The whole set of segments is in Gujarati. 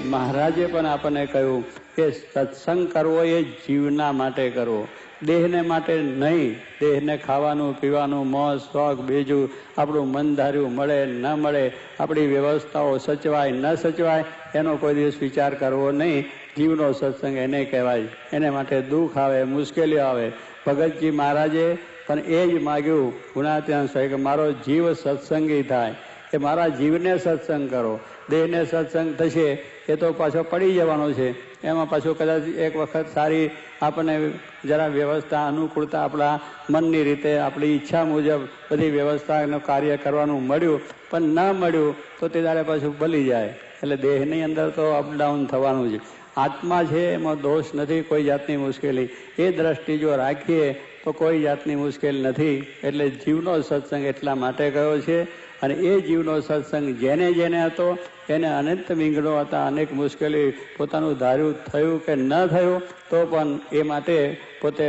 મહારાજે પણ આપણને કહ્યું કે સત્સંગ કરવો એ જીવના માટે કરવો, દેહને માટે નહીં. દેહને ખાવાનું પીવાનું મોજ શોખ બીજું આપણું મન ધાર્યું મળે ન મળે, આપણી વ્યવસ્થાઓ સચવાય ન સચવાય એનો કોઈ દિવસ વિચાર કરવો નહીં. જીવનો સત્સંગ એને કહેવાય. એને માટે દુઃખ આવે, મુશ્કેલીઓ આવે. ભગતજી મહારાજે પણ એ જ માગ્યું ગુણાત્યાન સ્વામી કે મારો જીવ સત્સંગી થાય, કે મારા જીવને સત્સંગ કરો. દેહને સત્સંગ થશે એ તો પાછો પડી જવાનો છે. એમાં પાછું કદાચ એક વખત સારી આપણને જરા વ્યવસ્થા અનુકૂળતા આપણા મનની રીતે આપણી ઈચ્છા મુજબ બધી વ્યવસ્થાનું કાર્ય કરવાનું મળ્યું, પણ ન મળ્યું તો તે દાડે પાછું ભલી જાય. એટલે દેહની અંદર તો અપડાઉન થવાનું છે. આત્મા છે એમાં દોષ નથી, કોઈ જાતની મુશ્કેલી. એ દ્રષ્ટિ જો રાખીએ તો કોઈ જાતની મુશ્કેલ નથી. એટલે જીવનો સત્સંગ એટલા માટે કયો છે. અને એ જીવનો સત્સંગ જેને જેને હતો એને અનંત વિઘ્નો હતા, અનેક મુશ્કેલી પોતાનું ધાર્યું થયું કે ન થયું તો પણ એ માટે પોતે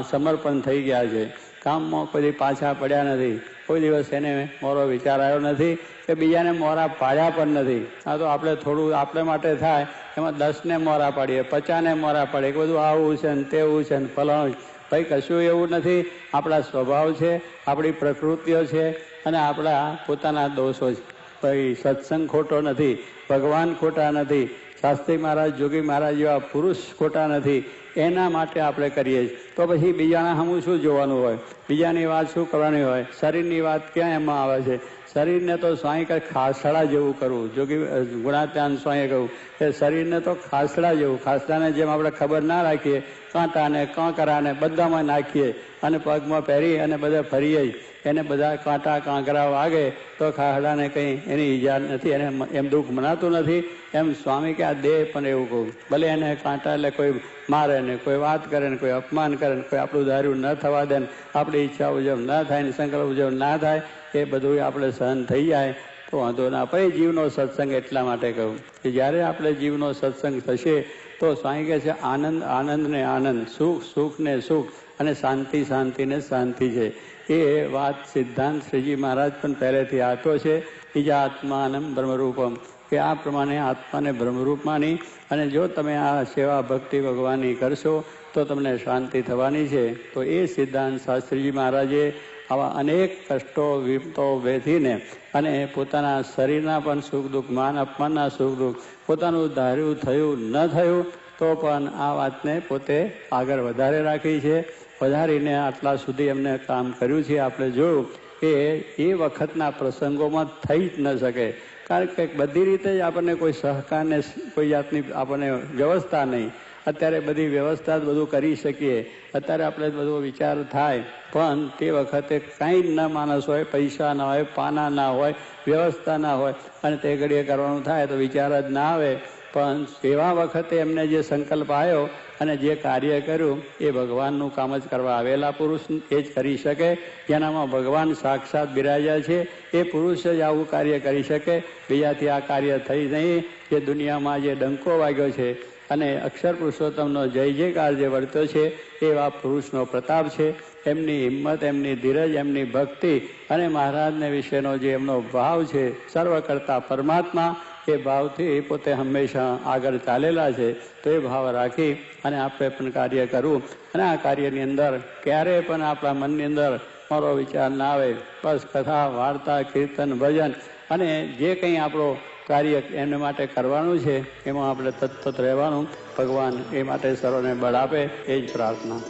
સમર્પણ થઈ ગયા છે. કામમાં કોઈ પાછા પડ્યા નથી. કોઈ દિવસ એને મોરો વિચાર આવ્યો નથી કે બીજાને મોરા પાડ્યા પણ નથી. આ તો આપણે થોડું આપણે માટે થાય એમાં 10ને મોરા પાડીએ, 50ને મોરા પાડીએ, બધું આવું છે ને તેવું છે ને ફલાણું. ભાઈ કશું એવું નથી. આપણા સ્વભાવ છે, આપણી પ્રકૃતિઓ છે અને આપણા પોતાના દોષો છે. ભાઈ સત્સંગ ખોટો નથી, ભગવાન ખોટા નથી, શાસ્ત્રી મહારાજ જોગી મહારાજ જેવા પુરુષ ખોટા નથી. એના માટે આપણે કરીએ છીએ. તો પછી બીજાના સામું શું જોવાનું હોય, બીજાની વાત શું કરવાની હોય? શરીરની વાત ક્યાં એમાં આવે છે? શરીરને તો સ્વામી કહે ખાસડા જેવું કરવું. જોગી ગુણાત્યાન સ્વામીએ કહ્યું કે શરીરને તો ખાસડા જેવું, ખાસડાને જેમ આપણે ખબર ના રાખીએ, કાંટાને કાંકરાને બધામાં નાખીએ અને પગમાં પહેરી અને બધા ફરીએ એને બધા કાંટા કાંકરા વાગે તો ખાસડાને કંઈ એની ઈજા નથી, એને એમ દુઃખ મનાતું નથી. એમ સ્વામી કે આ દેહ પણ એવું કહું, ભલે એને કાંટા એટલે કોઈ મારે ને, કોઈ વાત કરે ને, કોઈ અપમાન કરે ને, કોઈ આપણું ધાર્યું ન થવા દે ને, આપણી ઈચ્છા મુજબ ન થાય ને, સંકલ્પ મુજબ ના થાય, એ બધું આપણે સહન થઈ જાય તો વાંધો ના. પછી જીવનો સત્સંગ એટલા માટે કહું કે જ્યારે આપણે જીવનો સત્સંગ થશે તો સ્વામી કહે છે આનંદ આનંદ ને આનંદ, સુખ સુખ ને સુખ અને શાંતિ શાંતિ ને શાંતિ છે. એ વાત સિદ્ધાંત શ્રીજી મહારાજ પણ પહેલેથી આપ્યો છે. બીજા આત્માનમ બ્રહ્મરૂપમ, કે આ પ્રમાણે આત્માને બ્રહ્મરૂપ માની અને જો તમે આ સેવા ભક્તિ ભગવાનની કરશો તો તમને શાંતિ થવાની છે. તો એ સિદ્ધાંત શાસ્ત્રીજી મહારાજે આવા અનેક કષ્ટો વિપતો વેઠીને અને પોતાના શરીરના પણ સુખ દુઃખ, માન અપમાનના સુખ દુઃખ, પોતાનું ધાર્યું થયું ન થયું તો પણ આ વાતને પોતે આગળ વધારે રાખી છે. વધારીને આટલા સુધી એમને કામ કર્યું છે. આપણે જોયું કે એ વખતના પ્રસંગોમાં થઈ જ ન શકે, કારણ કે બધી રીતે જ આપણને કોઈ સહકારને કોઈ જાતની આપણને વ્યવસ્થા નહીં. અત્યારે બધી વ્યવસ્થા જ બધું કરી શકીએ, અત્યારે આપણે બધો વિચાર થાય, પણ તે વખતે કાંઈ જ ન માણસ હોય, પૈસા ના હોય, પાના ના હોય, વ્યવસ્થા ના હોય અને તે ઘડીએ કરવાનું થાય તો વિચાર જ ના આવે. પણ એવા વખતે એમને જે સંકલ્પ આવ્યો અને જે કાર્ય કર્યું એ ભગવાનનું કામ જ કરવા આવેલા પુરુષ એ જ કરી શકે. જેનામાં ભગવાન સાક્ષાત બિરાજ્યા છે એ પુરુષ જ આવું કાર્ય કરી શકે. બીજાથી આ કાર્ય થઈ નહીં. જે દુનિયામાં જે ડંકો વાગ્યો છે અને અક્ષર પુરુષોત્તમનો જય જયકાર જે વર્ત્યો છે એવા પુરુષનો પ્રતાપ છે. એમની હિંમત, એમની ધીરજ, એમની ભક્તિ અને મહારાજને વિશેનો જે એમનો ભાવ છે, સર્વ કરતા પરમાત્મા, એ ભાવથી પોતે હંમેશા આગળ ચાલેલા છે. તો એ ભાવ રાખી અને આપણે પણ કાર્ય કરવું અને આ કાર્યની અંદર ક્યારેય પણ આપણા મનની અંદર મારો વિચાર ના આવે. બસ કથા વાર્તા કીર્તન ભજન અને જે કંઈ આપણો કાર્ય એમને માટે કરવાનું છે એમાં આપણે તત્પર રહેવાનું. ભગવાન એ માટે સર્વને બળ આપે, એ જ પ્રાર્થના.